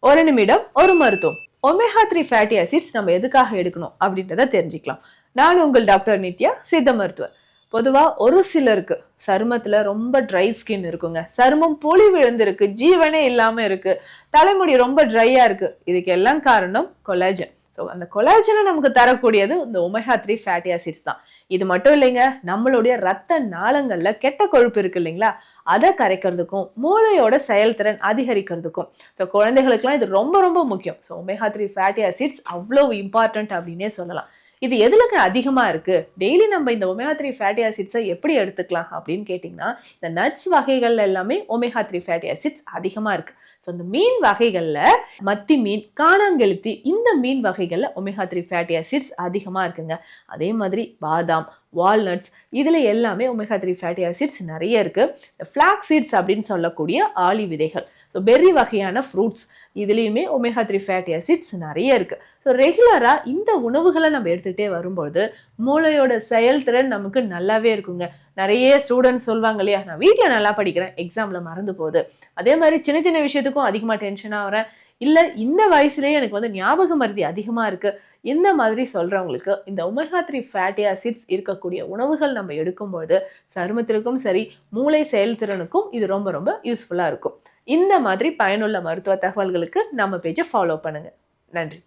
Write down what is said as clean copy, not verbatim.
ஒரு நிமிடம் ஒரு மருத்துவம். ஒமேகா 3 ஃபேட்டி ஆசிட்ஸ் நம்ம எதுக்காக எடுக்கணும் அப்படின்றத தெரிஞ்சுக்கலாம். நான் உங்கள் டாக்டர் நித்யா, சித்த மருத்துவர். பொதுவா ஒரு சிலருக்கு சருமத்துல ரொம்ப ட்ரை ஸ்கின் இருக்குங்க. சருமம் பொலி விழுந்திருக்கு, ஜீவனே இல்லாம இருக்கு, தலைமுடி ரொம்ப ட்ரையா இருக்கு. இதுக்கு எல்லாம் காரணம் கொலாஜன். ஸோ அந்த கொலாஜனை நமக்கு தரக்கூடியது இந்த ஒமேகா 3 ஃபேட்டி ஆசிட்ஸ் தான். இது மட்டும் இல்லைங்க, நம்மளுடைய ரத்த நாளங்கள்ல கெட்ட கொழுப்பு இருக்கு இல்லைங்களா, அதை கரைக்கிறதுக்கும் மூளையோட செயல்திறன் அதிகரிக்கிறதுக்கும் ஸோ குழந்தைகளுக்குலாம் இது ரொம்ப ரொம்ப முக்கியம். ஸோ ஒமேகா 3 ஃபேட்டி ஆசிட்ஸ் அவ்வளோ இம்பார்ட்டன்ட் அப்படின்னே சொல்லலாம். இது எதுலங்க அதிகமா இருக்கு? டெய்லி நம்ம இந்த ஒமேகா 3 ஃபேட்டி ஆசிட்ஸை எப்படி எடுத்துக்கலாம் அப்படின்னு கேட்டிங்கன்னா, இந்த நட்ஸ் வகைகள்ல எல்லாமே ஒமேகா 3 ஃபேட்டி ஆசிட்ஸ் அதிகமா இருக்கு. ஸோ இந்த மீன் வகைகள்ல மத்தி மீன், காணாங்கெளுத்தி, இந்த மீன் வகைகள்ல ஒமேகா 3 ஃபேட்டி ஆசிட்ஸ் அதிகமா இருக்குங்க. அதே மாதிரி பாதாம், வால்நட்ஸ், இதுல எல்லாமே ஒமேகா 3 ஃபேட்டி ஆசிட்ஸ் நிறைய இருக்கு. ஃபிளாக்ஸ் சீட்ஸ் அப்படின்னு சொல்லக்கூடிய ஆளி விதைகள், ஸோ பெர்ரி வகையான ஃப்ரூட்ஸ், இதுலேயுமே ஒமேகா 3 ஃபேட்டி ஆசிட்ஸ் நிறைய இருக்கு. ஸோ ரெகுலராக இந்த உணவுகளை நம்ம எடுத்துகிட்டே வரும்போது மூளையோட செயல்திறன் நமக்கு நல்லாவே இருக்குங்க. நிறைய ஸ்டூடெண்ட்ஸ் சொல்லுவாங்க இல்லையா, நான் வீட்டில் நல்லா படிக்கிறேன், எக்ஸாமில் மறந்து போகுது, அதே மாதிரி சின்ன சின்ன விஷயத்துக்கும் அதிகமாக டென்ஷனாக வரேன், இல்லை இந்த வயசுலேயே எனக்கு வந்து ஞாபக மருதி அதிகமாக இருக்குது, இந்த மாதிரி சொல்கிறவங்களுக்கு இந்த ஒமேகா 3 ஃபேட்டி ஆசிட்ஸ் இருக்கக்கூடிய உணவுகள் நம்ம எடுக்கும்போது சருமத்திற்கும் சரி, மூளை செயல்திறனுக்கும் இது ரொம்ப ரொம்ப யூஸ்ஃபுல்லாக இருக்கும். இந்த மாதிரி பயனுள்ள மருத்துவ தகவல்களுக்கு நம்ம பேஜை ஃபாலோ பண்ணுங்க. நன்றி.